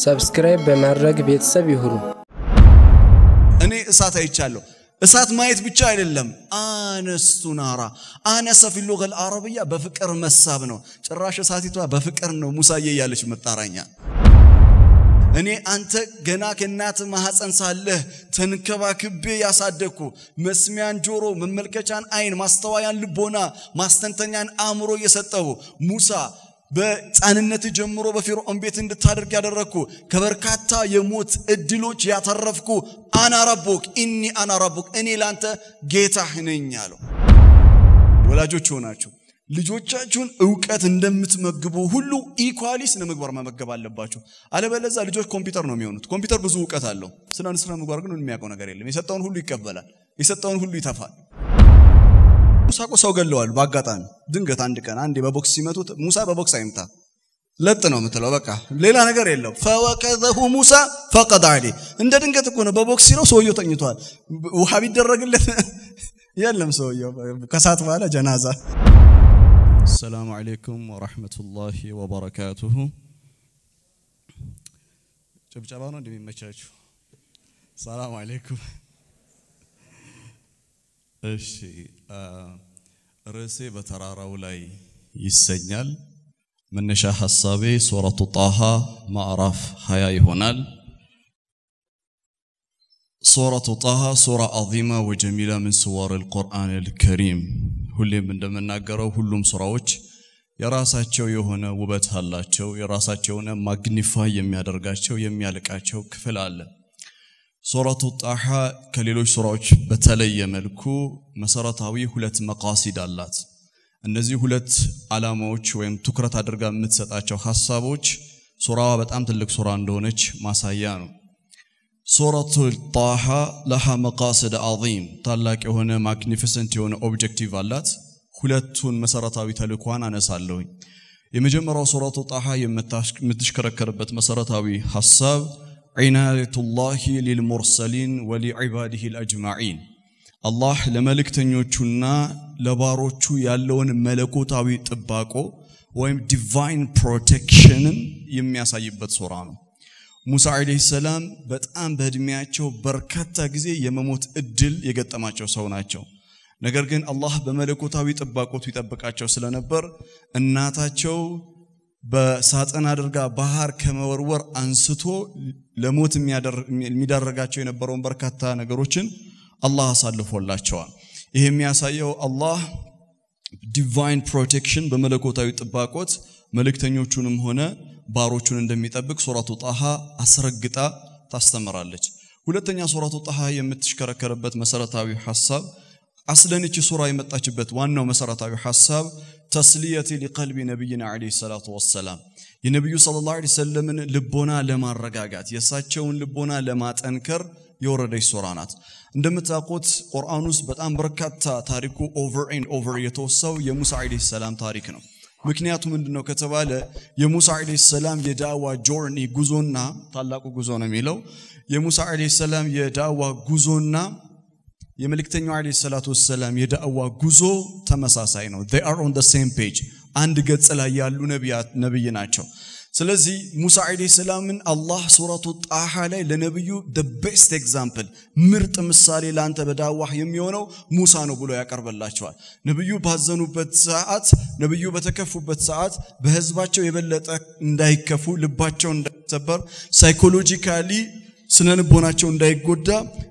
ሰብስክራይብ በማድረግ ቤተሰብ ይሁኑ እኔ እሳት አይቻለሁ እሳት ማየት ብቻ አይደለም አነስቱ ናራ አነሰ في اللغة العربية በፍቅር መሳብ ነው ጭራሽ እሳቲቷ በፍቅር ነው ሙሳዬ ያለች መጣራኛ እኔ አንተ ገና ከናት ማህፀን ሳለህ ተንከባክቤ ያሳደኩ መስሚያን ጆሮ መመልከቻን አይን ማስተዋያን ልቦና ማስተንተኛን አእምሮ የሰጠው ሙሳ በጻንነት ጀምሮ በፊርዖን ቤት እንድታደርግ ያደረኩ ከበርካታ የሞት እድሎች ያተረፍኩ አና ረቡክ ኢኒ አና ረቡክ እኔ ላንተ ጌታህ ነኝ አለው ወላጆች ሆናችሁ ልጆቻችሁን ዕውቀት እንደምትመግቡ ሁሉ ኢኳሊስ ለመግባር መመገብ አለባችሁ አለበለዚያ ልጆች ኮምፒውተር ነው የሚሆኑት ኮምፒውተር ብዙ ዕውቀት አለው ስለ መግባር ግን የሚያውቀው ነገር የለም የሰጠውን ሁሉ ይቀበላል የሰጠውን ሁሉ ይተፋል ሙሳ ሰው ገለዋል ባጋጣሚ ድንገት አንድ ቀን አንዴ በቦክስ ሲመቱት ሙሳ በቦክስ አይምታ ለጥ ነው የምትለው በቃ ሌላ ነገር የለው ፈወከዘሁ ሙሳ ፈቀድ አሊ እንደ ድንገት እኮ ነው በቦክስ ሲለው ሰውየው ተኝቷል ውሃ ቢደረግለት የለም ሰውየው ከሳት በኋላ ጀናዛ السلام عليكم ورحمة الله وبركاته ጨብጨባው እንደሚመቻችሁ السلام عليكم እሺ ርዕሴ በተራራው ላይ ይሰኛል መነሻ ሐሳቤ ሱረቱ ጣሃ ማዕራፍ 20 ይሆናል ሱረቱ ጣሃ ሱራ عظيمة وجميلة من سور القرآن الكريم ሁሌም እንደምናገረው ሁሉም ሱራዎች የራሳቸው የሆነ ውበት አላቸው የራሳቸው የሆነ ማግኒፋይ የሚያደርጋቸው የሚያልቃቸው ክፍል አለ ሱረቱ ጣሃ ከሌሎች ሱራዎች በተለየ መልኩ መሰረታዊ ሁለት መቃሲድ አላት እነዚህ ሁለት ዓላማዎች ወይም ትኩረት አድርጋ የምትሰጣቸው ሐሳቦች ሱራዋ በጣም ትልቅ ሱራ እንደሆነች ማሳያ ነው ሱረቱ ጣሃ ለሃ መቃሲድ عظيم ታላቅ የሆነ ማግኒፊሰንት የሆነ ኦብጀክቲቭ አላት ሁለቱን መሰረታዊ ተልእኮዋን አነሳለሁ የመጀመሪያው ሱረቱ ጣሃ የምትሽከረከርበት መሰረታዊ ሐሳብ عناية الله للمرسلين ولعباده الأجمعين الله ለመልእክተኞቹና ለባሮቹ ያለውን መለኮታዊ ጥባቆ ወይም ዲቫይን ፕሮቴክሽንን የሚያሳይበት ሱራ ነው ሙሳ አለይሂ ሰላም በጣም በእድሜያቸው በርካታ ጊዜ የመሞት እድል የገጠማቸው ሰው ናቸው ነገር ግን አላህ በመለኮታዊ ጥባቆቱ ይጠብቃቸው ስለነበር እናታቸው በሳጥን አድርጋ ባህር ከመወርወር አንስቶ ለሞት የሚያደርጋቸው የነበረውን በርካታ ነገሮችን አላህ አሳልፎላቸዋል ይሄ የሚያሳየው አላህ ዲቫይን ፕሮቴክሽን በመለኮታዊ ጥባቆት መልእክተኞቹንም ሆነ ባሮቹን እንደሚጠብቅ ሱረቱ ጣሃ አስረግጣ ታስተምራለች ሁለተኛ ሱረቱ ጣሃ የምትሽከረከርበት መሰረታዊ ሐሳብ አስለንቺ ሱራ የመጣችበት ዋናው መሰረታዊ ሐሳብ ተስሊየቲ ለቀልቢ ነብይና አለይሂ ሰላቱ ወሰለም የነብዩ ሰለላሁ ዐለይሂ ወሰለም ልቦና ለማረጋጋት የሳቸውን ልቦና ለማጠንከር የወረደች ሱራ ናት እንደምታውቁት ቁርአን ውስጥ በጣም በርካታ ታሪኩ ኦቨር ኤንድ ኦቨር የተወሳው የሙሳ አለይሂ ሰላም ታሪክ ነው ምክንያቱም ምንድነው ከተባለ የሙሳ አለይሂ ሰላም የዳዋ ጆርኒ ጉዞና ታላቁ ጉዞ ነው የሚለው የሙሳ አለይሂ ሰላም የዳዋ ጉዞና የመልእክተኛው አለይሂ ሰላቱ ወሰለም የዳዋ ጉዞ ተመሳሳይ ነው they are on the same page አንድ ገጽ ላይ ያሉ ነብይ ናቸው ስለዚህ ሙሳ አለይሂ ሰላምን አላህ ሱረቱ ጣሃ ላይ ለነብዩ the best example ምርጥ ምሳሌ ላንተ በዳዋህ የሚሆነው ሙሳ ነው ብሎ ያቀርበላቸዋል ነብዩ ባዘኑበት ሰዓት ነብዩ በተከፉበት ሰዓት በህዝባቸው የበለጠ እንዳይከፉ ልባቸው እንዳይሰበር ሳይኮሎጂካሊ سننبوناچو እንዳይጎዳ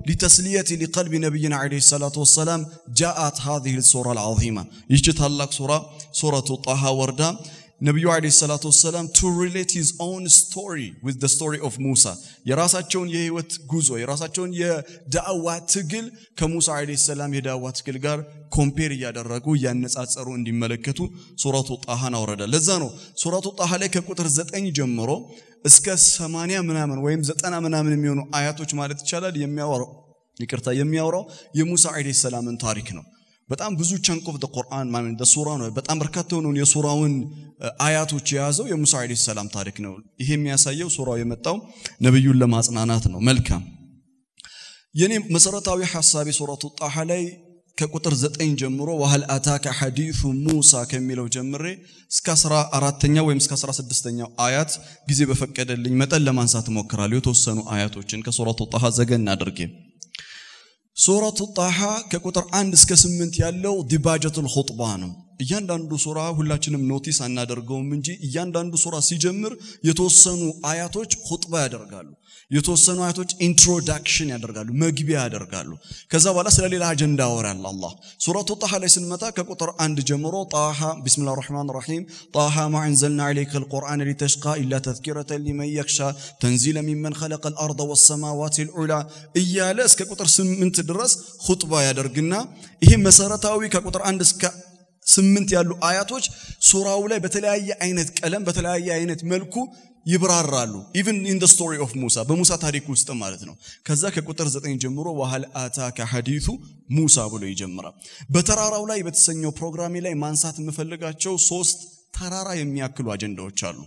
لتسليه لقلب نبينا عليه الصلاه والسلام جاءت هذه السوره العظيمه ይህች ታላቅ ሱራ ሱረቱ ጣሃ ወርዳ ነብዩ عليه الصلاه والسلام to relate his own story with the story of Musa የራሳቸውን የህይወት ጉዞ የራሳቸውን የዳዋ ትግል ከሙሳ عليه السلام የዳዋ ትግል ጋር ኮምፔር ያደረጉ ያነጻጸሩ እንዲመለከቱ ሱረቱ ጣሃን ወረዳ ለዛ ነው ሱረቱ ጣሃ ላይ ከቁጥር 9 ጀምሮ እስከ 80 ምናምን ወይም 90 ምናምን የሚሆኑ አያቶች ማለት ይቻላል የሚያወራው የሙሳ عليه السلام ታሪክ ነው በጣም ብዙ chunk of the Quran ማለት ሱራ ነው በጣም በርካታ ሆነው የሱራውን አያቶች የያዘው የሙሳ عليه السلام ታሪክ ነው ይሄ የሚያሳየው ሱራው የመጣው ነብዩን ለማጽናናት ነው መልካም የኔ መሰረታዊ ሐሳቢ ሱረቱ ጣሃ ላይ ከቁጥር 9 ጀምሮ وهل اتاك حديث موسى ከሚለው ጀምሬ እስከ 14ኛው ወይም እስከ 16ኛው አያት ጊዜ በፈቀደልኝ መጠን ለማንሳት ሞክራለሁ የተወሰኑ አያቶችን ከሱረቱ ጣሃ ዘገን አድርጌ ሱረቱ ጣሃ ከቁጥር 1 እስከ 8 ያለው ዲባጀቱል ኹጥባ ነው እያንዳንዱ ሱራ ሁላችንም ኖቲስ አናደርገውም እንጂ እያንዳንዱ ሱራ ሲጀምር የተወሰኑ አያቶች ኹጥባ ያደርጋሉ የተወሰኑ አያቶች ኢንትሮዳክሽን ያደርጋሉ መግቢያ ያደርጋሉ ከዛ በኋላ ስለሌላ አጀንዳ ያወራል አላህ ሱረቱ ጣሃ ላይ ስንመጣ ከቁጥር 1 ጀምሮ ጣሃ ቢስሚላሂር ረህማኒር ረሂም ጣሃ ማ አንዘልና አለይከል ቁርአን ሊተሽቃ ኢላ ተዝኪረተን ሊመን የኽሻ ተንዚለ ሚመን ኸለቀል አርደ ወሰማዋቲል ዑላ እያለ እስከ ቁጥር 8 ድረስ ኹጥባ ያደርግና ይሄ መሰረታዊ ከቁጥር 1 እስከ 8 ያሉ አያቶች ሱራው ላይ በተለያየ አይነት ቀለም በተለያየ አይነት መልኩ ይብራራሉ even in the story of Musa በሙሳ ታሪክ ውስጥ ማለት ነው ከዛ ከቁጥር 9 ጀምሮ وهل اتاك حديث موسى ብሎ ይጀምራል በተራራው ላይ በተሰኘው ፕሮግራሜ ላይ ማንሳት የምፈልጋቸው 3 ተራራ የሚያክሉ አጀንዳዎች አሉ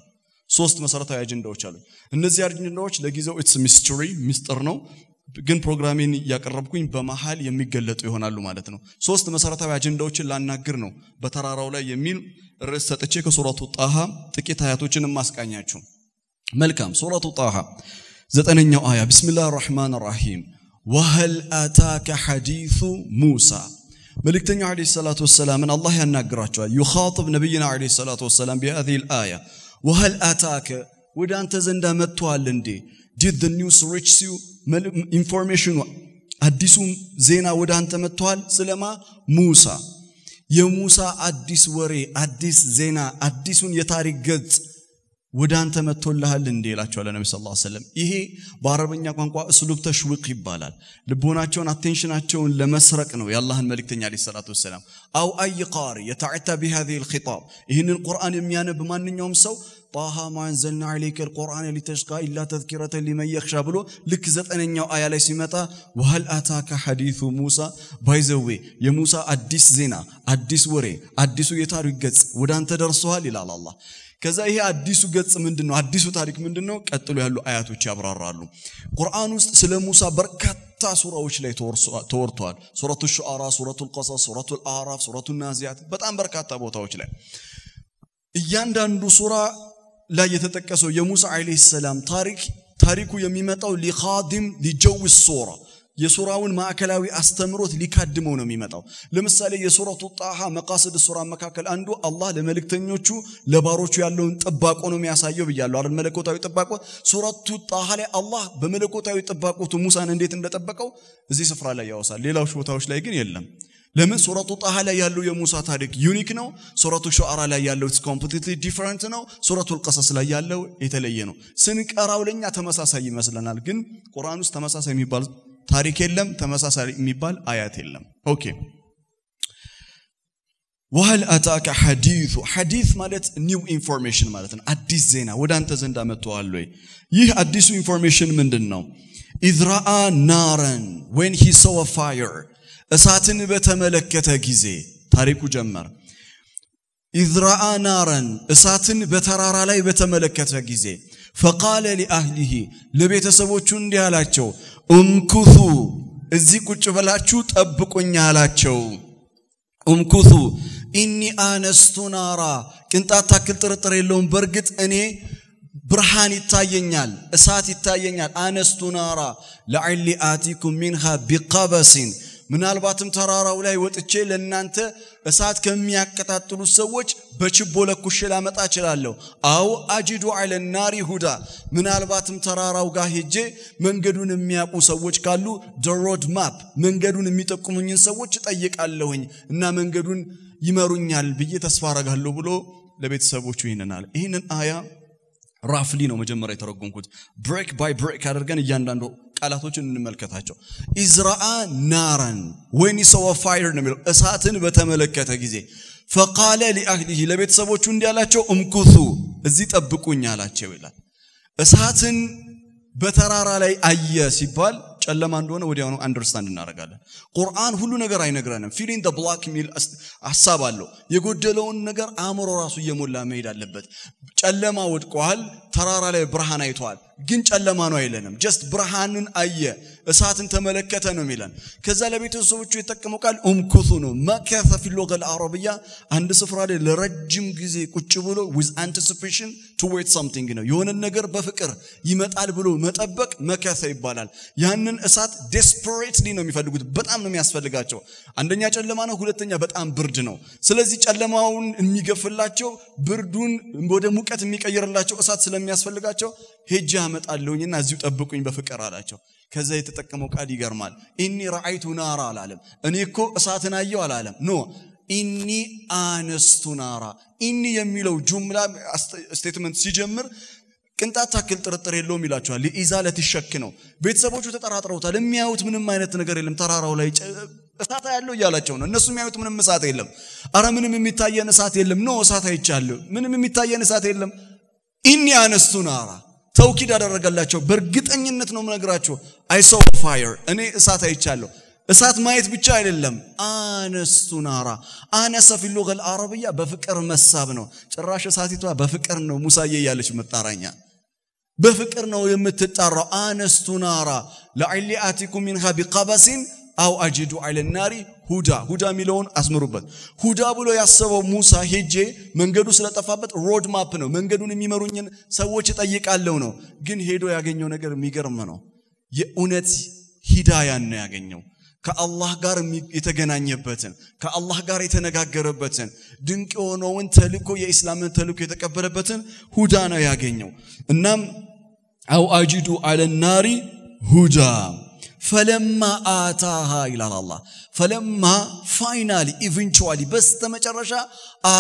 3 መሰረታዊ አጀንዳዎች አሉ እነዚህ አጀንዳዎች ለጊዜው it's mystery ሚስጥር ነው ግን ፕሮግራሜን ያቀርብኩኝ በመሃል የሚገለጡ ይሆናሉ ማለት ነው 3 መሰረታዊ አጀንዳዎችን ላናግር ነው በተራራው ላይ የሚል ርዕስ ሰጥቼ ከሱረቱ ጣሃ ጥቂት አያቶችን ማስቃኛችሁ መልካም ሱረቱ ጣሃ 9ኛው አያ ቢስሚላሂር ረህማኒር ረሂም وهل اتاك حديث موسى መልእክተኛው አለይሂ ሰላቱ ወሰላም አላህ ያናግራቸዋል يخاطب ነብይና አለይሂ ሰላቱ ወሰላም بهذه الايه وهل اتاك ወደ አንተ ዘንዳ መጥቷል እንዴ did the news reach you information አዲሱ ዜና ወደ አንተ መጥቷል ስለማ ሙሳ የሙሳ አዲስ ወሬ አዲስ ዜና አዲሱን የታሪክ ገጽ ወደ አንተ መጥቶልሃል እንዴ ይላቸዋል ነብዩ ሰለላሁ ዐለይሂ ወሰለም ይሄ በአረበኛ ቋንቋ እስሉብ ተሽዊቅ ይባላል ልቦናቸውን አቴንሽናቸውን ለመስረቅ ነው ያላህን መልእክተኛ አለይሂ ሰላቱ ወሰለም አው አይ ቃሪ يتعتى بهذه الخطاب ይህንን ቁርአን የሚያነብ ማንኛውም ሰው طه ما انزلنا عليك القرآن لتشقى إلا تذكرة لمن يخشى بلو لك 9ኛው አያ ላይ ሲመጣ وهل اتاك حديث موسى ባይዘዌ የሙሳ አዲስ ዜና አዲስ ወሬ አዲሱ የታሪክ ገጽ ወደ አንተ ደርሷል ይላል አላህ ከዛ ይሄ አዲሱ ገጽ ምንድነው አዲሱ ታሪክ ምንድነው ቀጥሎ ያሉ አያቶች ያብራራሉ ቁርአን ውስጥ ስለ ሙሳ በርካታ ሱራዎች ላይ ተወርቷል ሱረቱ ሹዓራ ሱረቱ القصص ሱረቱ الአዕራፍ ሱረቱ ናዚያት በጣም በርካታ ቦታዎች ላይ እያንዳንዱ ሱራ ላይ የተጠቀሰው የሙሳ አለይሂ ሰላም ታሪኩ የሚመጣው ሊኻዲም ሊጀው ሱራ የሱራውን ማዕከላዊ አስተምሮት ሊካድመው ነው የሚመጣው ለምሳሌ የሱረቱ ጣሃ መቃሰድ ሱራ መካከል አንዱ አላህ ለመልእክተኞቹ ለባሮቹ ያለውን ጥባቆ ነው የሚያሳየው ብያለሁ አይደል መለኮታዊ ጥባቆ ሱረቱ ጣሃ ላይ አላህ በመለኮታዊ ጥባቆቱ ሙሳን እንዴት እንደጠበቀው እዚህ ስፍራ ላይ ያወሳል ሌላው ቦታዎች ላይ ግን የለም ለምን ሱረቱ ጣሃ ላይ ያለው የሙሳ ታሪክ ዩኒክ ነው ሱረቱ ሹዓራ ላይ ያለው it's completely different ነው ሱረቱ القصص ላይ ያለው የተለየ ነው ስንቀራው ለኛ ተመሳሳይ ይመስለናል ግን ቁርአን ውስጥ ተመሳሳይ የሚባል ታሪክ የለም ተመሳሳይ የሚባል አያት የለም ኦኬ وهل اتاك حديث ማለት new information ማለት ነው አዲስ ዜና ወደ አንተ ዘንድ አመጣዋል ወይ ይህ አዲሱ ኢንፎርሜሽን ምንድነው ኢዝራአ ናረን when he saw a fire እሳትን በተመለከተ ጊዜ ታሪኩ ጀመረ ኢዝራአ ናረን እሳትን በተራራ ላይ በተመለከተ ጊዜ فقال لاهله ለቤተሰቦቹ እንዲህ አላቸው ኡምኩቱ እዚህ ቁጭ ብላችሁ ጠብቁኝ አላቸው ኡምኩቱ ኢኒ አነስቱ ናራ ቅንጣት ታክል ጥርጥር የለውም በርግጥ እኔ ብርሃን ይታየኛል እሳት ይታየኛል አነስቱ ናራ ለዓሊ አቲኩም منها بقبس ምናልባትም ተራራው ላይ ወጥቼ ለናንተ እሳት ከሚያቀጣጥሉ ሰዎች በችቦ ለኩሽ ላመጣ እችላለሁ አው አጂዱ አለ النار ሁዳ ምናልባትም ተራራው ጋር ሄጄ መንገዱን የሚያውቁ ሰዎች ካሉ the road map መንገዱን የሚጠቁሙኝን ሰዎች ጠይቃለሁኝ እና መንገዱን ይመሩኛል ብዬ ተስፋ አረጋለሁ ብሎ ለቤተሰቦቹ ይህንን አያ ራፍሊ ነው መጀመሪያ የተረጎምኩት ብሬክ ባይ ብሬክ አድርገን እያንዳንዱ ቃላቶችን እንመልከታቸው ኢዝራአ ናራን when he saw a fire ነው የሚለው እሳትን በተመለከተ ጊዜ فقال لاهله ለቤተሰቦቹ እንዲያላቸው እምኩቱ እዚህ ጠብቁኝ አላቸው ይላል እሳትን በተራራ ላይ አየ ሲባል ጨለማ እንደሆነ ወዲያው ነው አንደርስታንድ እናደርጋለን ቁርአን ሁሉ ነገር አይነግረንም ፊሊንግ the black meal ሐሳብ አለው የጎደለውን ነገር አእምሮ ራሱ እየሞላ መሄድ አለበት ጨለማ ወድቋል ተራራ ላይ ብርሃን አይቷል ግን ጨለማ ነው አይለንም just ብርሃንን አየ እሳትን ተመለከተ ነው የሚለን ከዛ ለቤተሰቦቹ የተጠቀመው ቃል ኡምኩቱ ነው መከፈ في اللغة العربية አንድ ስፍራ ላይ ለረጅም ጊዜ ቁጭ ብሎ with anticipation to wait something ነው የሆነ ነገር በፍቅር ይመጣል ብሎ መጠበቅ መከፈ ይባላል ያንን እሳት desperately ነው የሚፈልጉት በጣም ነው የሚያስፈልጋቸው አንደኛ ጨለማ ነው ሁለተኛ በጣም ብርድ ነው ስለዚህ ጨለማውን የሚገፍላቸው ብርዱን ወደ ሙቀት የሚቀየርላቸው እሳት ስለሚያስፈልጋቸው ሄጄ አመጣለሁኝና እዚሁ ጠብቁኝ በፍቅር አላቸው ከዛ የተጠቀመው ቃል ይገርማል ኢኒ ረአይቱ ናራ አላለም እኔ እኮ እሳትን አየሁ አላለም ኖ ኢኒ አነስቱ ናራ ኢኒ የሚለው ጁምላ ስቴትመንት ሲጀምር ቅንጣት ታክል ጥርጥር የለውም ይላቸዋል ለኢዛለት ይሸክ ነው ቤተሰቦቹ ተጠራጥረውታል የሚያዩት ምንም አይነት ነገር የለም ተራራው ላይ እሳት ያለው ይያላቸው ነው እነሱ የሚያዩት ምንም እሳት የለም አረ ምንም የሚታየን እሳት የለም ኖ እሳት አይቻለሁ ምንም የሚታየን እሳት የለም ኢኒ አነስቱ ናራ ተውኪድ አደረገላቸው በርግጠኝነት ነው ምነግራቸው I saw fire እኔ እሳት አይቻለሁ እሳት ማየት ብቻ አይደለም አነስቱ ናራ አነሰ في اللغة العربية በፍቅር መሳብ ነው ጭራሽ እሳቲቷ በፍቅር ነው ሙሳዬ ያለች መጣራኛ በፍቅር ነው የምትጣራው አነስቱ ናራ لعلي آتيكم منها بقبس أو أجد على النار ሁዳ ሚለውን አስመሩበት ሁዳ ብሎ ያሰበው ሙሳ ሄጄ መንገዱ ስለጠፋበት ሮድ ማፕ ነው መንገዱን የሚመሩኝን ሰዎች ጠይቃለሁ ነው ግን ሄዶ ያገኘው ነገር የሚገርም ነው የኡነት ሂዳያን ነው ያገኘው ከአላህ ጋር የተገናኘበትን ከአላህ ጋር የተነጋገረበትን ድንቅ የሆነውን ተልኮ የኢስላምን ተልኮ የተቀበለበትን ሁዳ ነው ያገኘው እናም أو أجد على النار هدى فلما آتاها إلى الله فلما finally eventually بستمجرشا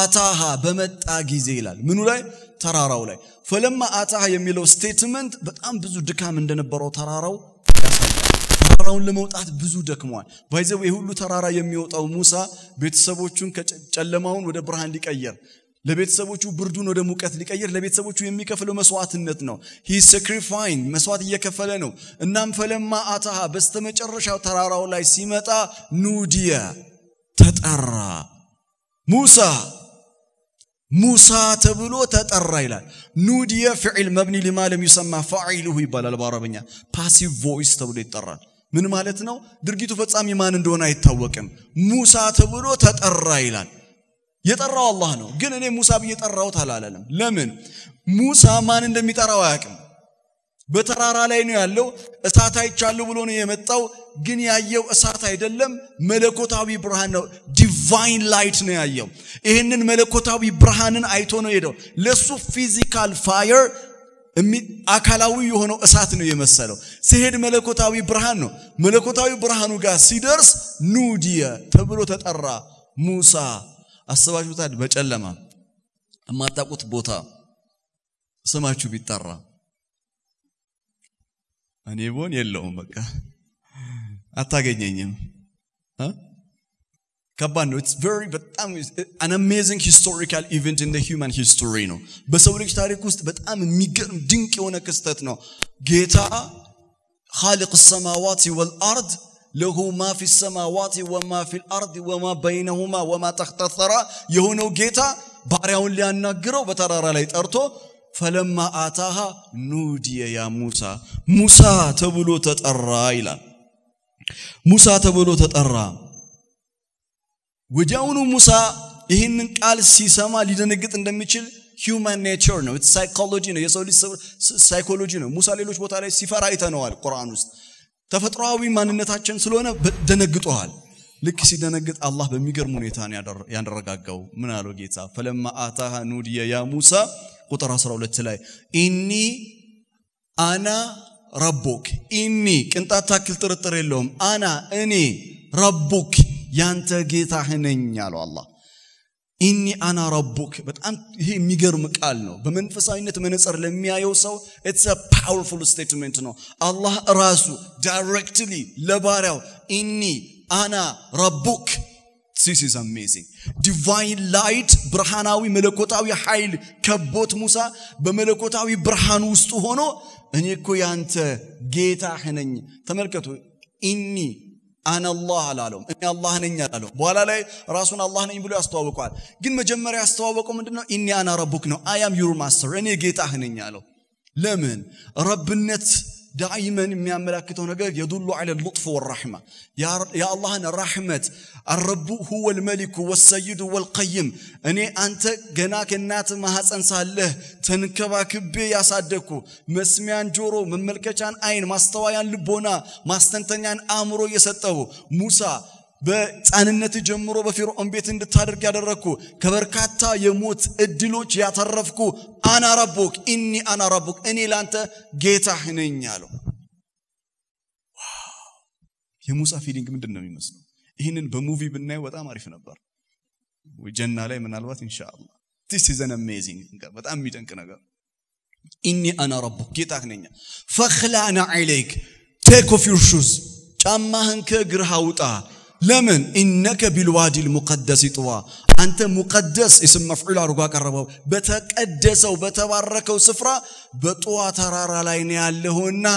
آتاها بمتى ጊዜ ይላል ምኑ ላይ ተራራው ላይ فلما آتاها የሚለው statement በጣም ብዙ ድካም እንደነበረው ተራራው ተራራውን ለመውጣት ብዙ ደክሟል ባይዘው ይሁሉ ተራራ የሚወጣው ሙሳ ቤተሰቦቹን ከጨለማውን ወደ ብርሃን ሊቀየር ለቤተሰቦቹ ብርዱን ወደ ሙቀት ሊቀየር ለቤተሰቦቹ የሚከፈለው መስዋዕትነት ነው he sacrificing መስዋዕት እየከፈለ ነው እናም ፈለማ አታሃ በስተመጨረሻው ተራራው ላይ ሲመጣ ኑዲያ ተጠራ ሙሳ ተብሎ ተጠራ ይላል ኑዲያ فعل مبني لما لم يسمى فاعله ይባላል በአረበኛ passive voice ተብሎ ይጠራል ምን ማለት ነው ድርጊቱ ፈጻሚ ማን እንደሆነ አይታወቅም ሙሳ ተብሎ ተጠራ ይላል የጠራው አላህ ነው ግን እኔ ሙሳ በየጠራው ታላላለም ለምን ሙሳ ማን እንደሚጠራው አያውቅም በተራራ ላይ ነው ያለው እሳት አይቻለሁ ብሎ ነው የመጣው ግን ያየው እሳት አይደለም መለኮታዊ ብርሃን ነው ዲቫይን ላይት ነው ያየው ይሄንን መለኮታዊ ብርሃንን አይቶ ነው ሄደው ለሱ ፊዚካል ፋየር አካላዊ የሆነው እሳት ነው የመሰለው ሲሄድ መለኮታዊ ብርሃን ነው መለኮታዊ ብርሃኑ ጋር ሲደርስ ኑዲያ ተብሎ ተጠራ ሙሳ አስባችሁታል በጨለማ ማጣቁት ቦታ ስማችሁ ቢጠራ እኔ ቦን የለውም በቃ አታገኘኝም ከባድ ነው it's very በጣም an amazing historical event in the human history ነው በሰው ልጅ ታሪክ ውስጥ በጣም የሚገርም ድንቅ የሆነ ክስተት ነው ጌታ خالق السماوات والارض له ما في السماوات وما في الارض وما بينهما وما تحت الثرى يهونو ጌታ ባሪያውን ሊያናግረው በተራራ ላይ ጠርቶ فلما آتاها نودي يا موسى ተብሎ ተጠራ ይላል ሙሳ ተብሎ ተጠራ ወዲያውኑ ሙሳ ይሄንን ቃል ሲሰማ ሊደነግጥ እንደሚችል human nature ነው it's psychology ነው የሰው ልጅ psychology ነው ሙሳ ሌሎች ቦታ ላይ ሲፈራ አይተነዋል ቁርአን ውስጥ ተፈጥሯዊ ማንነታችን ስለሆነ ደነግጧል ልክ ሲደነግጥ አላህ በሚገርም ሁኔታ ያንደረጋጋው ምን አለው ጌታ فلما آتاها نودي يا موسى ቁጥር 12 ላይ ኢኒ አና ረቡክ ኢኒ ቅንጣት ታክል ጥርጥር የለውም አና እኔ ረቡክ ያንተ ጌታህ ነኝ አለው አላህ ኢኒ አና ረቡክ በጣም ይሄ የሚገርም ቃል ነው በመንፈሳዊነት መነጽር ለሚያየው ሰው it's a powerful statement ነው አላህ ራሱ directly ለባሪያው ኢኒ አና ረቡክ this is amazing divine light ብርሃናዊ መለኮታዊ ኃይል ከቦት ሙሳ በመለኮታዊ ብርሃን ውስጥ ሆኖ እኔ እኮ ያንተ ጌታህ ነኝ ተመልከቱ ኢኒ አና አላህ አላለም እኔ አላህ ነኝ አላለም በኋላ ላይ ራሱን አላህ ነኝ ብሎ ያስተዋወቀዋል ግን መጀመሪያ ያስተዋወቀው ምንድነው ኢኒ አና ረቡክ ነው I am your master እኔ ጌታህ ነኝ አለው ለምን ረብነት دائما የሚያመላክተው ነገር يدل على اللطف والرحمة يا الله الرحمة الرب هو الملك والسيد والقيم እኔ አንተ ገና ከናት ማህፀን ሳለህ ተንከባክቤ ያሳደኩ መስሚያን ጆሮ መመልከቻን አይን ማስተዋያን ልቦና ማስተንተኛን አእምሮ የሰጠው ሙሳ በጻንነት ጀምሮ በፊርዖን ቤት እንድታደርግ ያደረኩ ከበርካታ የሞት እድሎች ያተረፍኩ አና ረቡክ ኢኒ አና ረቡክ እኔ ላንተ ጌታህ ነኝ አለው የሙሳ ፊሊንግ ምንድነው የሚመስለው ይሄንን በሙቪ ብናየው በጣም አሪፍ ነበር ወጀና ላይ ምናልባት ኢንሻአላህ this is an amazing በጣም የሚደንቅ ነገር ኢኒ አና ረቡክ ጌታህ ነኝ ፈኽላና عليك take off your shoes ጫማህን ከእግርህ አውጣ لمن إنك بالوادي المقدس طوى أنت مقدس اسم مفعول أرجع كربو بتقدس وبتبارك وسفرة بطوى ترارا ليني اللهنا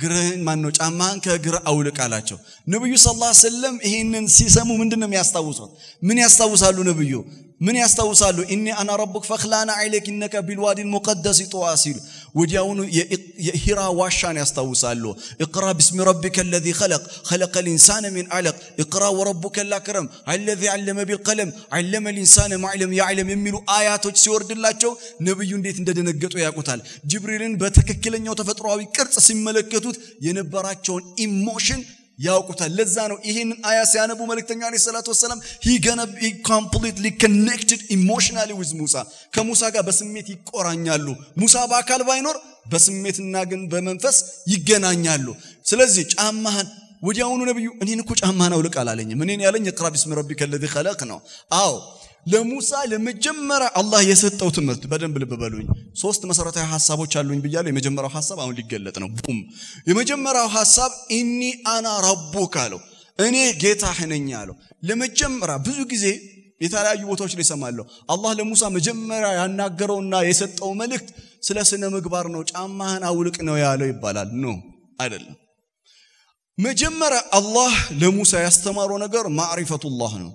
غرين مانو جامان كغر أولك على شو نبي صلى الله عليه وسلم هين سيسمو من دنا ميستوصل من يستوصلوا نبيو من يستوصلوا إني أنا ربك فخلانا عليك إنك بالوادي المقدس تواصل ودياونو يهرا واشان يستوصلوا اقرأ باسم ربك الذي خلق الإنسان من علق اقرأ وربك الأكرم الذي علم بالقلم علم الإنسان ما علم يعلم يملو آيات سورد الله شو نبي ينديت ندنقطو يا قتال جبريل بتككلن يوتفتروا بكرت سملكتوت ينبراتشون emotion ያውቁታል ለዛ ነው ይሄንን አያ ሲያነቡ መልእክተኛ አለይሂ ሰላቱ ወሰለም he gonna be completely connected emotionally with Musa ከሙሳ ጋር በስሜት ይቆራኛሉ ሙሳ በአካል ባይኖር በስሜትና ግን በመንፈስ ይገናኛሉ ስለዚህ ጫማህን ወዲያውኑ ነብዩ እኔን እኮ ጫማህን አውልቅ አላለኝም እኔን ያለኝ اقرأ باسم ربك الذي خلق ነው አዎ ለሙሳ ለመጀመሪያ አላህ የሰጠው ትምህርት በደንብ ልብ በሉኝ ሶስት መሰረታዊ ሐሳቦች አሉኝ ብያለሁ የመጀመሪያው ሐሳብ አሁን ሊገለጥ ነው ቡም የመጀመሪያው ሐሳብ ኢኒ አና ረቡክ አለው እኔ ጌታህ ነኝ አለው ለመጀመሪያ ብዙ ጊዜ የተለያዩ ቦታዎች ላይ ሰማለሁ አላህ ለሙሳ መጀመሪያ ያናገረውና የሰጠው መልእክት ስለ ስነ ምግባር ነው ጫማህን አውልቅ ነው ያለው ይባላል ነው አይደለም መጀመሪያ አላህ ለሙሳ ያስተማረው ነገር ማዕሪፈቱላህ ነው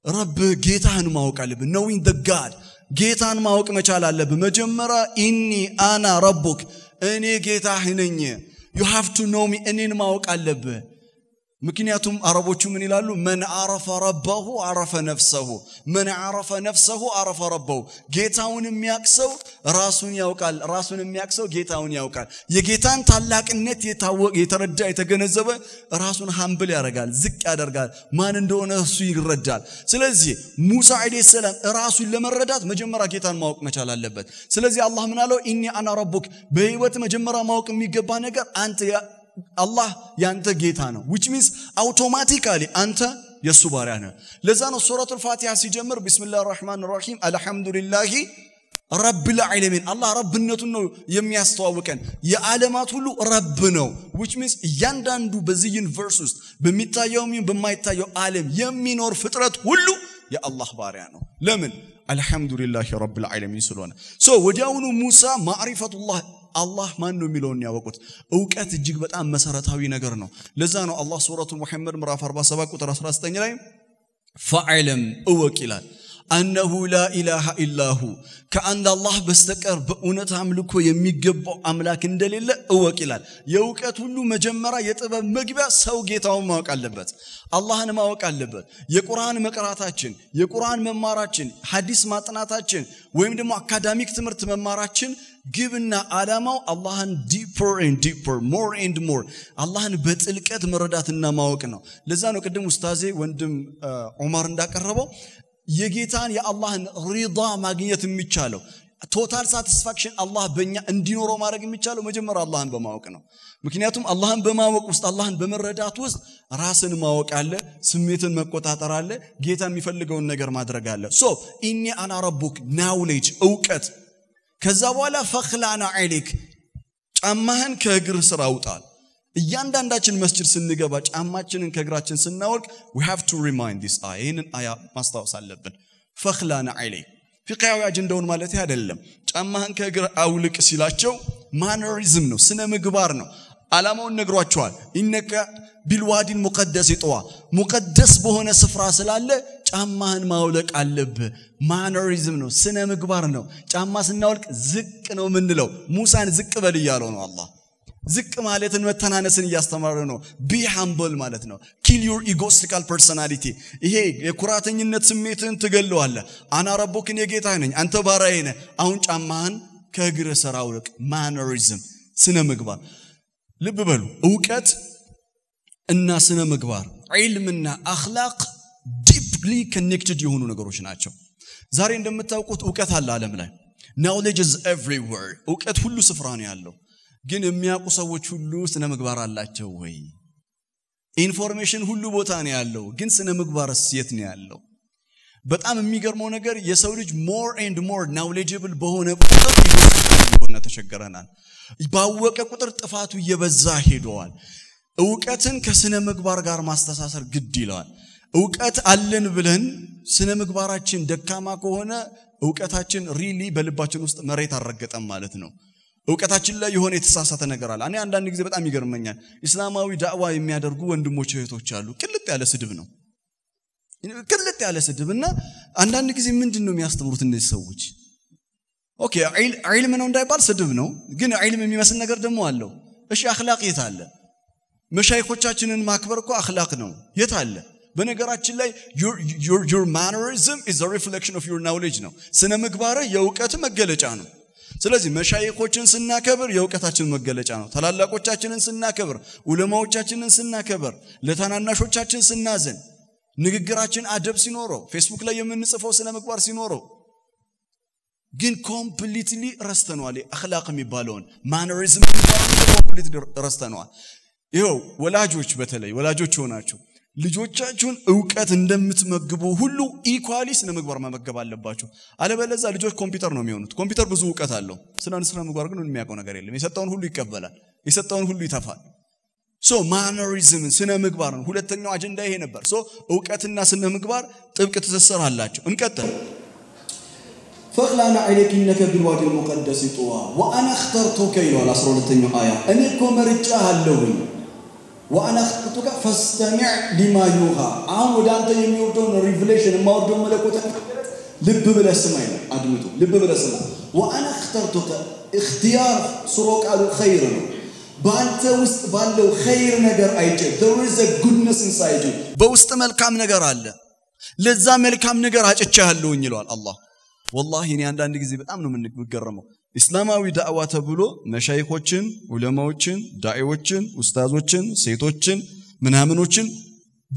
رب ጌታን ማወቅ አለብህ knowing the God ጌታን ማወቅ መቻል አለብህ መጀመሪያ ኢኒ አና ረቡክ እኔ ጌታህ ነኝ you have to know me እኔን ማወቅ አለብህ ምክንያቱም አረቦቹ ምን ይላሉ من عرف ربه عرف نفسه من عرف نفسه عرف ربه ጌታውን የሚያውቀው ራሱን ያውቃል ራሱን የሚያውቀው ጌታውን ያውቃል የጌታን ታላቅነት የታወቀ የተረዳ የተገነዘበ ራሱን humble ያደርጋል ዝቅ ያደርጋል ማን እንደሆነ እሱ ይረዳል ስለዚህ ሙሳ አለይሂ ሰላም ራሱን ለመረዳት መጀመሪያ ጌታን ማወቅ መቻል አለበት ስለዚህ አላህ ምን አለው ኢኒ አና ረቡክ በህይወት መጀመሪያ ማወቅ የሚገባ ነገር አንተ Allah yanta ጌታ ነው which means automatically anta የሱ ባሪያ ነህ ለዛ ነው ሱረቱል ፋቲሃ ሲጀምር ቢስሚላሂር ረህማኒር ረሂም አልহামዱሊላሂ ረብል ዓለሚን አላህ ረብነቱን ነው የሚያስተዋውቀን የዓለማት ሁሉ ረብ ነው which means እያንዳንዱ በዚህ ዩኒቨርስ ውስጥ በሚታየውም በማይታየው ዓለም የሚኖር ፍጥረት ሁሉ የአላህ ባሪያ ነው ለምን አልহামዱሊላሂ ረብል ዓለሚን ስለሆነ so ወዲያውኑ ሙሳ ማዕሪፈቱላህ አላህ ማን ነው የሚለውን ያወቁት ዕውቀት እጅግ በጣም መሰረታዊ ነገር ነው ለዛ ነው አላህ ሱረቱ ሙሐመድ ምዕራፍ 47 ቁጥር 19 ላይ ፈዓለም እወቅ ይላል أنه لا إله إلا هو كأن الله بستكر بأونة عملكو يميقبو أملاك اندليل أوكيلال يوكات هلو مجمرة يتبا مقبع سوقيتاو ماوك اللبت الله نماوك اللبت يقرآن مقراتاتشن يقرآن مماراتشن حديث ماتناتاتشن ويمدمو أكاداميك تمرت مماراتشن given علامة الله deeper and deeper more and more الله بتلكات مرداتنا ماوكنا لذا نقدم أستاذي وندم عمر نداك الربو የጌታን የአላህን ሪዳ ማግኘት የሚቻለው ቶታል ሳቲስፋክሽን አላህ በእኛ እንዲኖረው ማድረግ የሚቻለው መጀመሪያ አላህን በማወቅ ነው ምክንያቱም አላህን በማወቅ ውስጥ አላህን በመረዳት ውስጥ ራስን ማወቅ አለ ስሜትን መቆጣጠር አለ ጌታ የሚፈልገውን ነገር ማድረግ አለ ሶ ኢኒ አና ረቡክ ናውሌጅ ዕውቀት ከዛ በኋላ ፈኽላና ዐለይክ ጫማህን ከእግር ስር አውጣል እያንዳንዳችን መስጂድ ስንገባ ጫማችንን ከእግራችን ስናወልቅ we have to remind this ይሄንን አያ ማስታወስ አለብን ፈኽላና ዐለይክ ፍቅሃዊ አጀንዳውን ማለት አይደለም ጫማህን ከእግር አውልቅ ሲላቸው ማነሪዝም ነው ስነ ምግባር ነው ዓላማውን ነግሯቸዋል ኢነከ ቢልዋዲ ሙቀደስ ይጥዋ ሙቀደስ በሆነ ስፍራ ስላለ ጫማህን ማውለቅ አለብህ ማነሪዝም ነው ስነ ምግባር ነው ጫማ ስናወልቅ ዝቅ ነው ምንለው ሙሳን ዝቅ በል ይያለው ነው አላህ ዝቅ ማለትን መተናነስን ያስተማረ ነው be humble ማለት ነው kill your egoistical personality ይሄ የኩራተኝነት ስሜትን ትገለዋለህ አና ረቡክን የጌታ ነኝ አንተ ባሪያዬ ነህ አሁን ጫማህን ከእግር ስር አውልቅ mannerism ስነ ምግባር ልብ በሉ ዕውቀት እና ስነ ምግባር ዒልምና አኽላቅ deeply connected የሆኑ ነገሮች ናቸው ዛሬ እንደምታውቁት ዕውቀት አለ ዓለም ላይ knowledge is everywhere ዕውቀት ሁሉ ስፍራ ነው ያለው ግን የሚያውቁ ሰዎች ሁሉ ስነ ምግባር አላቸው ወይ ኢንፎርሜሽን ሁሉ ቦታ ነው ያለው ግን ስነ ምግባርስ የት ነው ያለው በጣም የሚገርመው ነገር የሰው ልጅ more and more knowledgeable በሆነ ቁጥር ይሆነ ተቸገረናል ባወቀ ቁጥር ጥፋቱ እየበዛ ሄዷል ዕውቀትን ከስነ ምግባር ጋር ማስተሳሰር ግድ ይላል ዕውቀት አለን ብለን ስነ ምግባራችን ደካማ ከሆነ ዕውቀታችን ሪሊ በልባችን ውስጥ መሬት አረገጠም ማለት ነው ዕውቀታችን ላይ የሆነ የተሳሳተ ነገር አለ እኔ አንዳንድ ጊዜ በጣም ይገርመኛል እስላማዊ ዳዕዋ የሚያደርጉ ወንድሞች እህቶች አሉ ቅልጥ ያለ ስድብ ነው ቅልጥ ያለ ስድብና አንዳንድ ጊዜ ምንድነው የሚያስተምሩት እነዚህ ሰዎች ኦኬ ዒልም ነው እንዳይባል ስድብ ነው ግን ዒልም የሚመስል ነገር ደግሞ አለው እሺ አኽላቅ የት አለ መሻይኾቻችንን ማክበር እኮ አኽላቅ ነው የት አለ በነገራችን ላይ your mannerism is a reflection of your knowledge ነው ስነ ምግባርህ የዕውቀት መገለጫ ነው ስለዚህ መሻይኾችን ስናከብር የዕውቀታችን መገለጫ ነው ታላላቆቻችንን ስናከብር ዑለማዎቻችንን ስናከብር ለታናናሾቻችን ስናዘን ንግግራችን አደብ ሲኖረው ፌስቡክ ላይ የምንጽፈው ስነ ምግባር ሲኖረው ግን ኮምፕሊትሊ ረስተነዋል አኽላቅ የሚባለውን mannerism የሚባለውን ኮምፕሊትሊ ረስተነዋል ይኸው ወላጆች በተለይ ወላጆች ሆናችሁ ልጆቻችሁን ዕውቀት እንደምትመግቡ ሁሉ ኢኳሊ ስነ ምግባር መመገብ አለባችሁ አለበለዚያ ልጆች ኮምፒውተር ነው የሚሆኑት ኮምፒውተር ብዙ ዕውቀት አለው ስነ ምግባር ግን የሚያውቀው ነገር የለም የሰጠውን ሁሉ ይቀበላል የሰጠውን ሁሉ ይተፋል ሶ mannerism ስነ ምግባር ነው ሁለተኛው አጀንዳ ይሄ ነበር ሶ ዕውቀትና ስነ ምግባር ጥብቅ ትስስር አላቸው እንቀጥል فخلعنا عليك إنك بالوادي المقدس طوى وأنا اخترتك إلى 12 آية أنا كمرجع اللوي وأنا اخترتك فاستمع لما يوحى عام ودانت يميوتون revelation ما ودون ملكوتك لب بلا سمعين أدمتو لب بلا سمع وأنا اخترتك اختيار سروك على خير بانت وست بالو خير نجار أيجي there is a goodness inside you بوست ملكام نجار الله لذا ملكام نجار هاتشهلو ينيلوال الله والله إني عندي جزء بتأمن منك بتجرمه إسلامي دعوة تبلو مشايخوتشن علماوتشن داعيوتشن أستاذوتشن سيدوتشن منامنوتشن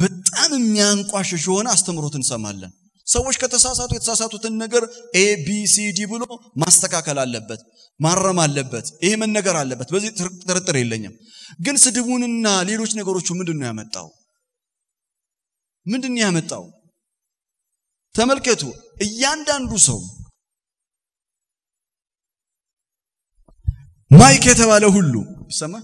بتأمن ميان قاش شونا استمروا تنسمعلن سويش كتساساتو يتساساتو تنجر A B C D بلو ما استكاك على اللبت مرة ما اللبت إيه من نجر على اللبت بس ترتري لينيا جن سدبوننا ليروش نجاروش من الدنيا متاو من الدنيا متاو تملكتو እያንዳንዱ ሰው ማይክ የተባለ ሁሉ ይሰማ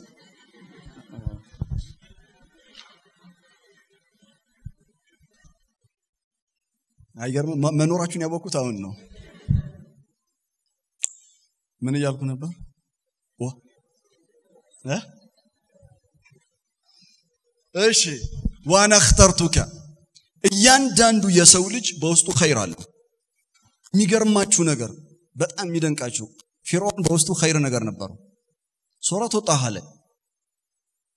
አይገርም መኖራችሁን ያወቁት አሁን ነው ምን ይያልኩ ነበር እሺ وانا اخترتك እያንዳንዱ የሰው ልጅ በውስጡ ኸይር አለ የሚገርማችሁ ነገር በጣም የሚደንቃችሁ ፊርዓውን በውስጡ ኸይር ነገር ነበር ሱረቱ ጣሃ ላይ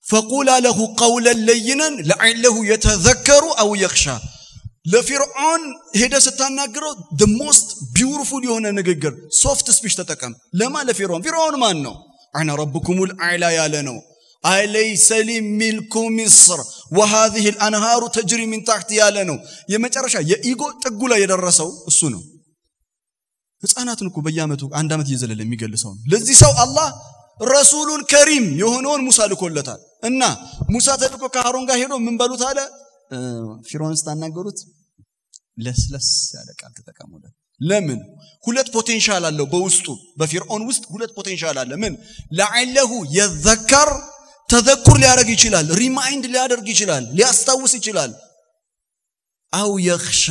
فقولا له قولا لينا لعله يتذكر او يخشى ለፊርዓውን ሄደ ስታናገረው the most beautiful የሆነ ንግግር soft speech ተጠቀም ለማን ለፊርዓውን ማን ነው انا ربكم الاعلى ያለ ነው أليس لي ملك مصر وهذه الأنهار تجري من تحت يالنو يمجرشا يإيغو تقولا يدرسو السنو هساناتنكو بيامتو عندامت يزلل ميقلسون لذي سو الله رسول كريم يهونون موسى لكولتال إنا موسى تلقو كهارون هيرو من بلو تالا فرعون ستاناغوروت لس ያለቃ ተጠቀሙለ ለምን ሁለት ፖቴንሻል አለው በውስጡ በፊርዓውን ውስጥ ሁለት ፖቴንሻል አለ ምን لعله يذكر ተذكر ሊያደርግ ይችላል ሪማይንድ ሊያደርግ ይችላል ሊያስታውስ ይችላል አው የኽሻ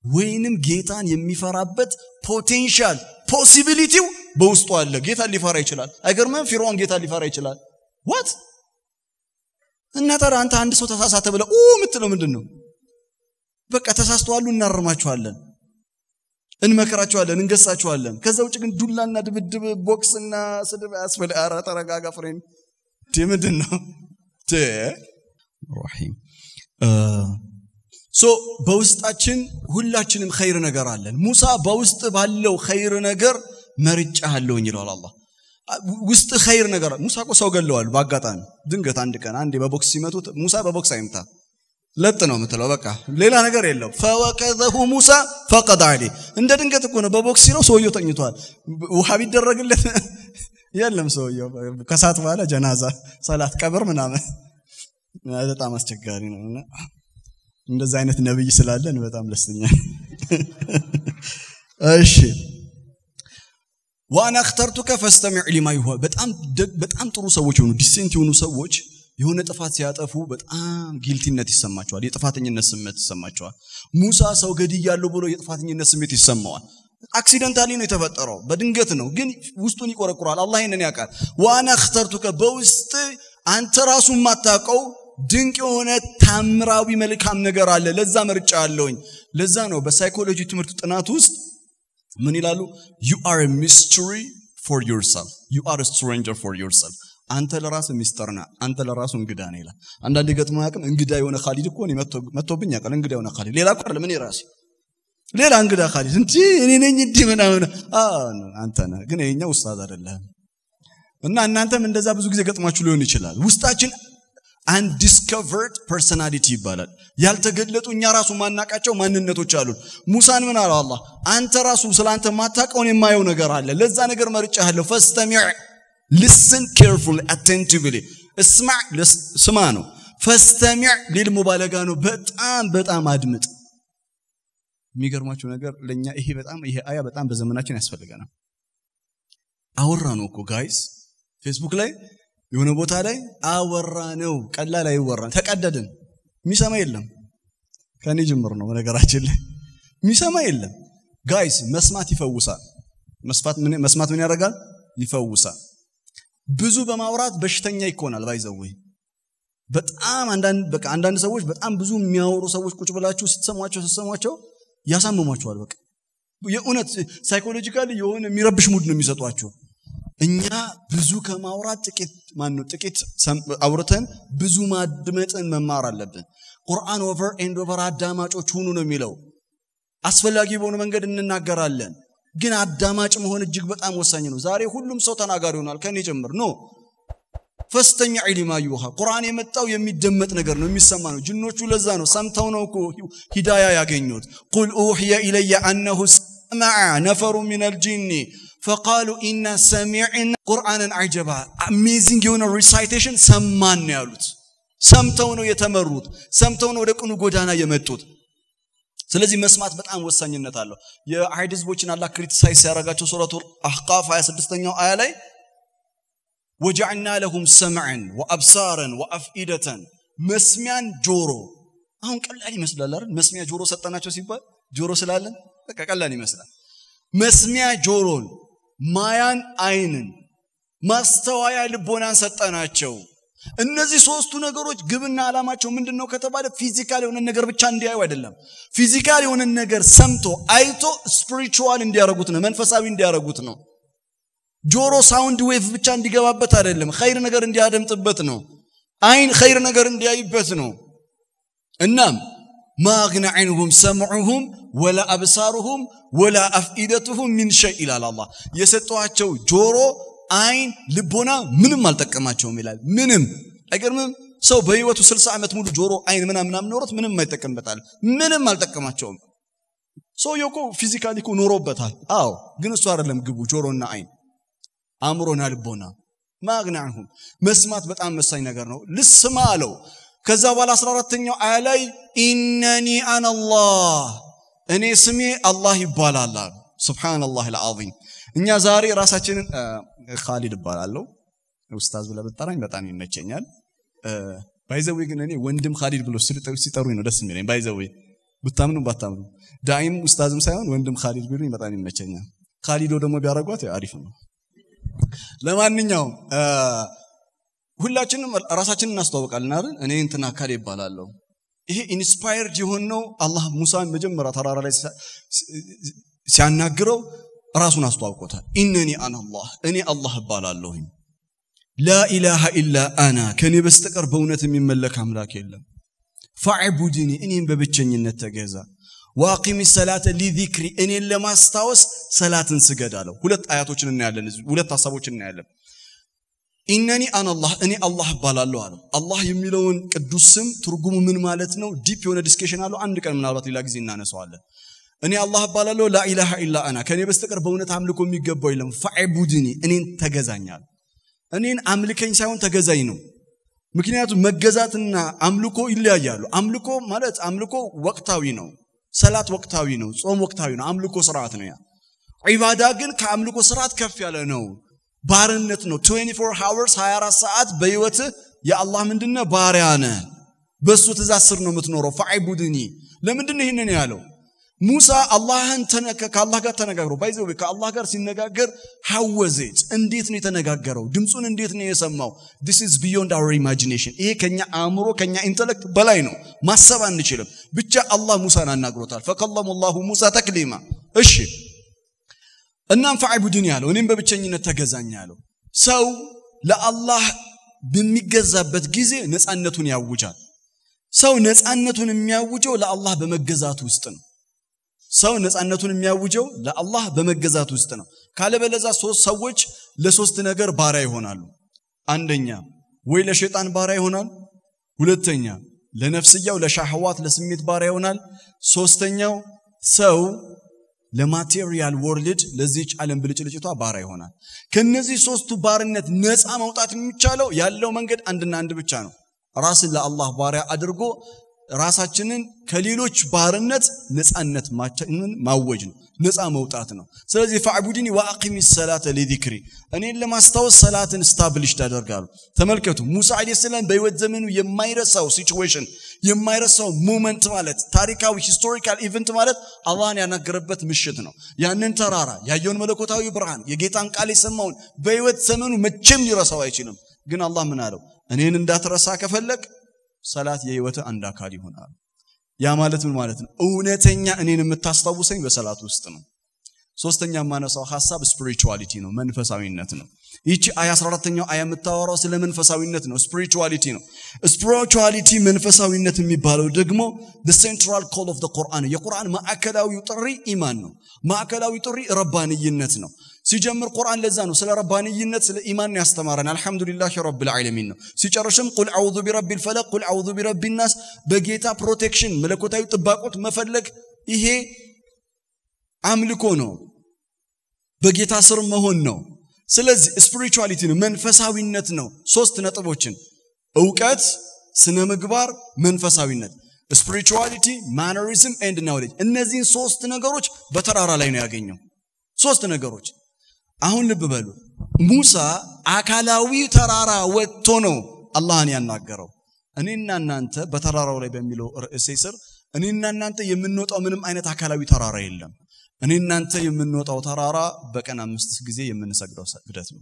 ወይንም ጌታን የሚፈራበት ፖቴንሻል ፖሲቢሊቲው በውስጡ አለ ጌታን ሊፈራ ይችላል አይገርምም ፊርዓውን ጌታን ሊፈራ ይችላል what እና ታዲያ አንተ አንድ ሰው ተሳሳተ ብለ ምትለው ምንድነው በቃ ተሳስተዋሉ እናርማቸዋለን እንመከራቸዋለን እንገሳቸዋለን ከዛ ውጭ ግን ዱላና ድብድብ ቦክስና ስድብ ያስፈልግ አራ ተረጋጋ ፍሬም ምንድነው ረሂም ሶ በውስጣችን ሁላችንም ኸይር ነገር አለን ሙሳ በውስጥ ባለው ኸይር ነገር መርጫለሁኝ ይላል አላህ ውስጥ ኸይር ነገር ሙሳ እኮ ሰው ገለዋል ባጋጣሚ ድንገት አንድ ቀን አንዴ በቦክስ ሲመቱት ሙሳ በቦክስ አይምታ ለጥ ነው የምትለው በቃ ሌላ ነገር የለው ፈወከዘሁ ሙሳ ፈቀድ አለይ እንደ ድንገት እኮ ነው በቦክስ ነው ሰውየው ተኝቷል ውሃ ቢደረግለት የለም ሰውየው ከሳት በኋላ ጀናዛ ሰላት ቀብር ምናምን በጣም አስቸጋሪ ነውና እንደዛ አይነት ነብይ ስላለን በጣም ደስተኛ እሺ وانا اخترتك فاستمع لما يوحى በጣም ጥሩ ሰዎች ሆኑ ዲሴንት የሆኑ ሰዎች የሆነ ጥፋት ሲያጠፉ በጣም ጊልቲነት ይሰማቸዋል የጥፋተኝነት ስሜት ይሰማቸዋል ሙሳ ሰው ገድያለሁ ብሎ የጥፋተኝነት ስሜት ይሰማዋል አክሲደንታሊ ነው የተፈጠረው በድንገት ነው ግን ውስጡን ይቆረቁራል አላህ ይሄንን ያውቃል وانا اخترتك በውስጥ አንተ ራሱ ማታቀው ድንቅ የሆነ ታምራዊ መልካም ነገር አለ ለዛ መርጫ አለውኝ ለዛ ነው በሳይኮሎጂ ትምህርት ጥናት ውስጥ ምን ይላሉ you are a mystery for yourself you are a stranger for yourself አንተ ለራስ ሚስጥርና አንተ ለራስ እንግዳ ነህ ይላል አንዳንድ ገጥሞ ያቀም እንግዳ የሆነ ኻሊድ እኮ ነው መጥቶብኝ ያቀል እንግዳ የሆነ ኻሊድ ሌላ እኮ አይደለም እኔ ራሴ ሌላ እንግዳ ኻሊድ እንጂ እኔ ነኝ እንዴ ምናምን አንተ ነህ ግን የኛው ኡስታዝ አይደለም እና እናንተም እንደዛ ብዙ ጊዜ ገጥማችሁ ሊሆን ይችላል ውስጣችን undiscovered personality ይባላል ያልተገለጡኛ ራሱ ማናቃቸው ማንነቶች አሉ ሙሳን ምን አለው አላህ አንተ ራሱ ስላንተ ማታቀውን የማየው ነገር አለ ለዛ ነገር መርጫለሁ ፈስተሚዕ listen carefully attentively اسمع ስማ ነው ፈስተሚዕ للمبالغه ነው በጣም አድምጥ የሚገርማችሁ ነገር ለኛ ይሄ አያ በጣም በዘመናችን ያስፈልገናል አወራ ነው እኮ ጋይስ ፌስቡክ ላይ የሆነ ቦታ ላይ አወራ ነው ቀላል አይወራን ተቀደድን ሚሰማ የለም ከኔ ጅምር ነው ነገራችን ላይ ሚሰማ የለም ጋይስ መስማት ይፈውሳል መስማት ምን ያደርጋል ይፈውሳል ብዙ በማውራት በሽተኛ ይኮናል ባይዘው በጣም አንዳንድ ሰዎች በጣም ብዙ የሚያወሩ ሰዎች ቁጭ ብላችሁ ስትሰሟቸው ያሳምሟቸዋል በቃ የኡነት ሳይኮሎጂካሊ የሆነ የሚረብሽ ሙድ ነው የሚሰጧቸው እኛ ብዙ ከማውራት ጥቂት አውርተን ብዙ ማድመጥን መማር አለብን ቁርአን ኦቨር ኤንድ ኦቨር አዳማጮች ሁኑ ነው የሚለው አስፈላጊ በሆነ መንገድ እንናገራለን ግን አዳማጭ መሆን እጅግ በጣም ወሳኝ ነው ዛሬ ሁሉም ሰው ተናጋሪ ሆኗል ከኔ ጀምር ነው ፈስተሚዕ ሊማ ዩሃ ቁርአን የመጣው የሚደመጥ ነገር ነው የሚሰማ ነው ጅኖቹ ለዛ ነው ሰምተው ነው እኮ ሂዳያ ያገኙት ቁል ኡህየ ኢለየ አነሁ ሰመዐ ነፈሩ ሚነል ጂኒ فقالوا إنا سمعنا قرآنا عجبا amazing የሆነ recitation ሰማን ነው ያሉት ሰምተው ነው የተመሩት ሰምተው ነው ወደ ቅኑ ጎዳና የመጡት ስለዚህ መስማት በጣም ወሳኝነት አለው የአይሁድ ህዝቦችን አላህ ክሪቲሳይዝ ያደረጋቸው ሱረቱል አህቃፍ 26ኛው አያ ላይ وجعلنا لهم سمعا وابصارا وافئدة መስሚያን ጆሮ አሁን ቀላል ይመስላል አይደል መስሚያ ጆሮ ሰጣናቸው ሲባል ጆሮ ስላለን በቃ ቀላል ይመስላል መስሚያ ጆሮን ማያን አይንን ማስተዋያ ልቦናን ሰጣናቸው እነዚህ ሶስቱ ነገሮች ግብና አላማቸው ምንድነው ከተባለ ፊዚካል የሆነ ነገር ብቻ እንዲያዩ አይደለም ፊዚካል የሆነ ነገር ሰምቶ አይቶ ስፒሪቹዋል እንዲያረጉት ነው መንፈሳዊ እንዲያረጉት ነው ጆሮ ሳውንድ ዌቭ ብቻ እንዲገባበት አይደለም ኸይር ነገር እንዲያደምጥበት ነው አይን ኸይር ነገር እንዲያይበት ነው እናም ማግና ዐይንሁም ሰምዑሁም ወላ አብሳሩሁም ወላ አፍኢደቱሁም ሚን ሸይ ኢላላ አላህ የሰጧቸው ጆሮ አይን ልቦና ምንም አልተቀማቸውም ይላል ምንም አይገርምም ሰው በህይወቱ 60 ዓመት ሙሉ ጆሮ አይን ምናምን ኖሮት ምንም አይተቀምበታል ምንም አልተቀማቸውም ሰው የኮ ፊዚካሊ ኮ ኖሮበታል አዎ ግን እሱ አይደለም ግቡ ጆሮና አይን አምሮና ልቦና ማግናሁም መስማት በጣም መሳኝ ነገር ነው ልስማ አለው ከዛ በኋላ 14ኛው አያ ላይ ኢነኒ አና አላህ እኔ ስሜ አላህ ይባላል ሱብሃንአላህ አልዓዚም እኛ ዛሬ ራሳችንን ኻሊድ ይባላልው ኡስታዝ ብለ በጣራኝ በጣም ይመቸኛል ባይዘው ግን እኔ ወንድም ኻሊድ ብሎ ሲጠሩኝ ነው ደስ የሚለኝ ባይዘው ብታምኑ ባታምኑ ዳይም ኡስታዝም ሳይሆን ወንድም ኻሊድ ብሉኝ በጣም ይመቸኛል ኻሊዶ ደግሞ ቢያረጓት አሪፍ ነው ለማንኛውም ሁላችንም ራሳችንን እናስተዋውቃለን አይደል እኔ እንትና ካሌ ይባላልው ይሄ ኢንስፓየርድ የሆነው አላህ ሙሳን መጀመሪያ ተራራ ላይ ሲያናግረው ራሱን አስተዋውቆታል ኢነኒ አና አላህ እኔ አላህ እባላለሁ لا إله إلا أنا كان يبستقر بونة من ملك أملاك يلا فاعبدني إني ببتشني النتجازا واقم الصلاة لذكري إني لما استوس صلاة سجد له ولت آياتوچن እናያለን ሁለት ሐሳቦችን እናያለን إنني أنا الله إني الله بالله አለው الله የሚለውን ቅዱስ ስም ትርጉሙ ምን ማለት ነው ዲፕ የሆነ ዲስከሽን አለው አንድ ቀን ምናልባት ሌላ ጊዜ እናነሳዋለን እኔ አላህ ባላለው لا إله إلا أنا ከኔ በስተቀር በእውነት አምልኮ የሚገባው የለም فاعبدني እኔን ተገዛኛል እኔን አምልከኝ ሳይሆን ተገዛኝ ነው ምክንያቱም መገዛትና አምልኮ ይለያያሉ አምልኮ ማለት አምልኮ ወቅታዊ ነው ሰላት ወቅታዊ ነው ጾም ወቅታዊ ነው አምልኮ ሥርዓት ነው ያ ዒባዳ ግን ከአምልኮ ሥርዓት ከፍ ያለ ነው ባርነት ነው 24 hours 24 ሰዓት በህይወት የአላህ ምንድነው ባሪያ ነህ በሱ ትእዛዝ ስር ነው የምትኖረው فاعبدني ለምንድነው ይሄንን ያለው ሙሳ አላህን ከአላህ ጋር ተነጋግሮ ባይዘው ከአላህ ጋር ሲነጋገር how was it እንዴት ነው የተነጋገረው ድምጹን እንዴት ነው የሰማው this is beyond our imagination ይሄ ከኛ አእምሮ ከኛ ኢንተሌክት በላይ ነው ማሰብ አንችልም ብቻ አላህ ሙሳን አናግሮታል فكلم الله موسى تكليما እሺ እናም فاعبدني ያለው እኔም በብቸኝነት ተገዛኝ ያለው ሰው ለአላህ በሚገዛበት ጊዜ ነፃነቱን ያውጃል ሰው ነፃነቱን የሚያውጀው ለአላህ በመገዛት ውስጥ ነው ሰው ነፃነቱን የሚያውጀው ለአላህ በመገዛት ውስጥ ነው ካለበለዛ ሶስት ሰዎች ለሶስት ነገር ባሪያ ይሆናሉ አንደኛ ወይ ለሸይጣን ባሪያ ይሆናል ሁለተኛ ለነፍስያው ለሻህዋት ለስሜት ባሪያ ይሆናል ሶስተኛው ሰው ለማቴሪያል ወርልድ ለዚህች ዓለም ብልጭልጭቷ ባሪያ ይሆናል ከነዚህ ሶስቱ ባርነት ነፃ መውጣት የሚቻለው ያለው መንገድ አንድና አንድ ብቻ ነው ራስን ለአላህ ባሪያ አድርጎ ራሳችንን ከሌሎች ባርነት ነፃነት ማወጅ ነው ነፃ መውጣት ነው ስለዚህ فاعبدني واقم الصلاه لذكري እኔን ለማስታወስ ሰላትን ስታብሊሽ ታደርጋሉ ተመልከቱ ሙሳ አለይሂ ሰላም በህይወት ዘመኑ የማይረሳው ሲቹዌሽን የማይረሳው ሞመንት ማለት ታሪካዊ ሂስቶሪካል ኢቨንት ማለት አላህን ያናገረበት ምሽት ነው ያንን ተራራ ያየውን መለኮታዊ ብርሃን የጌታን ቃል የሰማውን በህይወት ዘመኑ መቼም ሊረሳው አይችልም ግን አላህ ምን አለው እኔን እንዳትረሳ ከፈለክ ሰላት የህይወት አንድ አካል ይሆናል ያ ማለት ምን ማለት ነው እውነተኛ እኔን የምታስታውሰኝ በሰላት ውስጥ ነው ሶስተኛ ማነሳው ሐሳብ ስፒሪቹዋሊቲ ነው መንፈሳዊነት ነው ይቺ አያ 14ኛው አያ የምታወራው ስለ መንፈሳዊነት ነው ስፒሪቹዋሊቲ ነው ስፒሪቹዋሊቲ መንፈሳዊነት የሚባለው ደግሞ the central call of the Quran የቁርአን ማዕከላዊ ጥሪ ኢማን ነው ማዕከላዊ ጥሪ ረባንይነት ነው ሲጀምር ቁርአን ለዛ ነው ስለ ረባንይነት ስለ ኢማን ያስተማረን አልহামዱሊላሂ ረብል ዓለሚን ነው ሲጨርሽም ቁል አዑዙ ቢረቢል ፈለቅ ቁል አዑዙ ቢረቢን ናስ በጌታ ፕሮቴክሽን መለኮታዊ ጥባቆት መፈለግ ይሄ አምልኮ ነው በጌታ ስር መሆን ነው ስለዚህ ስፒሪቹዋሊቲ ነው መንፈሳዊነት ነው ሶስት ነጥቦችን ዕውቀት ስነ ምግባር መንፈሳዊነት ስፒሪቹዋሊቲ ማነሪዝም ኤንድ ናውሌጅ እነዚህን ሶስት ነገሮች በተራራ ላይ ነው ያገኘው ሶስት ነገሮች አሁን ልብ በሉ ሙሳ አካላዊ ተራራ ወጥቶ ነው አላህን ያናገረው እኔና እናንተ በተራራው ላይ በሚለው ርዕስ ስር እኔና እናንተ የምንወጣው ምንም አይነት አካላዊ ተራራ የለም እኔና እናንተ የምንወጣው ተራራ በቀን 5 ጊዜ የምንሰግደው ስግደት ነው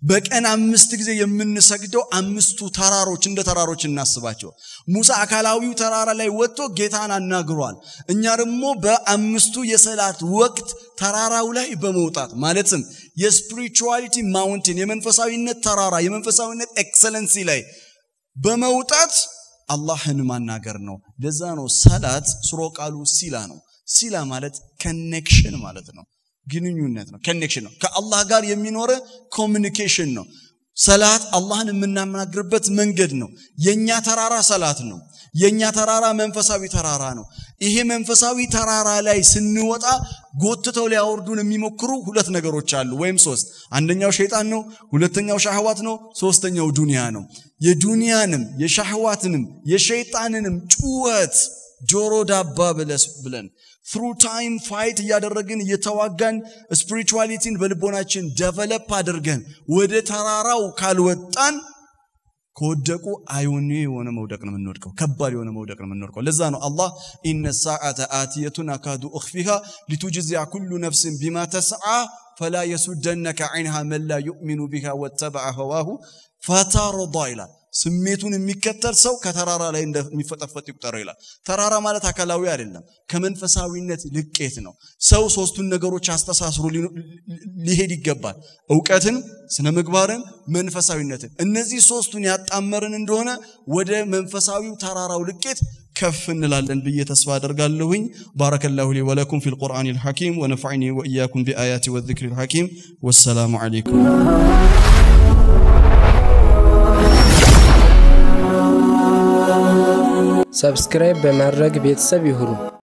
በቀን 5 ጊዜ የምንሰግደው አምስቱ ተራሮች እንደ ተራሮች እናስባቸው ሙሳ አካላዊው ተራራ ላይ ወጥቶ ጌታን አናግሯል እኛ ደግሞ በአምስቱ የሰላት ወቅት ተራራው ላይ በመውጣት ማለትም የስፒሪቹዋሊቲ ማውንቴን የመንፈሳዊነት ተራራ የመንፈሳዊነት ኤክሰለንሲ ላይ በመውጣት አላህን ማናገር ነው ለዛ ነው ሰላት ስሮ ቃሉ ሲላ ነው ሲላ ማለት ኮኔክሽን ማለት ነው ግንኙነት ነው ኮኔክሽን ነው ከአላህ ጋር የሚኖር ኮሙኒኬሽን ነው ሰላት አላህን የምናናግርበት መንገድ ነው የኛ ተራራ ሰላት ነው የኛ ተራራ መንፈሳዊ ተራራ ነው ይሄ መንፈሳዊ ተራራ ላይ ስንወጣ ጎትተው ሊያወርዱን የሚሞክሩ ሁለት ነገሮች አሉ ወይም ሶስት አንደኛው ሸይጣን ነው ሁለተኛው ሻህዋት ነው ሶስተኛው ዱንያ ነው የዱንያንም የሻህዋትንም የሸይጣንንም ጩኸት ጆሮ ዳባ ብለን through time fight ያደረግን የተዋጋን spirituality በልቦናችን develop አድርገን ወደ ተራራው ካልወጣን ከወደቁ አይወኔ የሆነ መውደቅ ነው የምንወድቀው ከባድ የሆነ መውደቅ ነው የምንወድቀው ለዛ ነው አላህ ኢነ ሰዓተ አቲየቱን አካዱ اخفيها لتجزي كل نفس بما تسعى فلا يسدنك عنها من لا يؤمن بها واتبع هواه فترضى ስሜቱን የሚከተል ሰው ከተራራ ላይ እንደሚፈጠፈጥ ይቆጠራል ይላል ተራራ ማለት አካላዊ አይደለም ከመንፈሳዊነት ልቄት ነው ሰው ሶስቱን ነገሮች አስተሳስሮ ሊሄድ ይገባል ዕውቀትን ስነ ምግባርን መንፈሳዊነትን እነዚህ ሶስቱን ያጣመርን እንደሆነ ወደ መንፈሳዊው ተራራው ልቄት كف نلالن بيه تسفى درقالوهن بارك الله لي ولكم في القرآن الحكيم ونفعني وإياكم بآيات والذكر الحكيم والسلام عليكم سبسكرايب بمرق بيتسابي هرو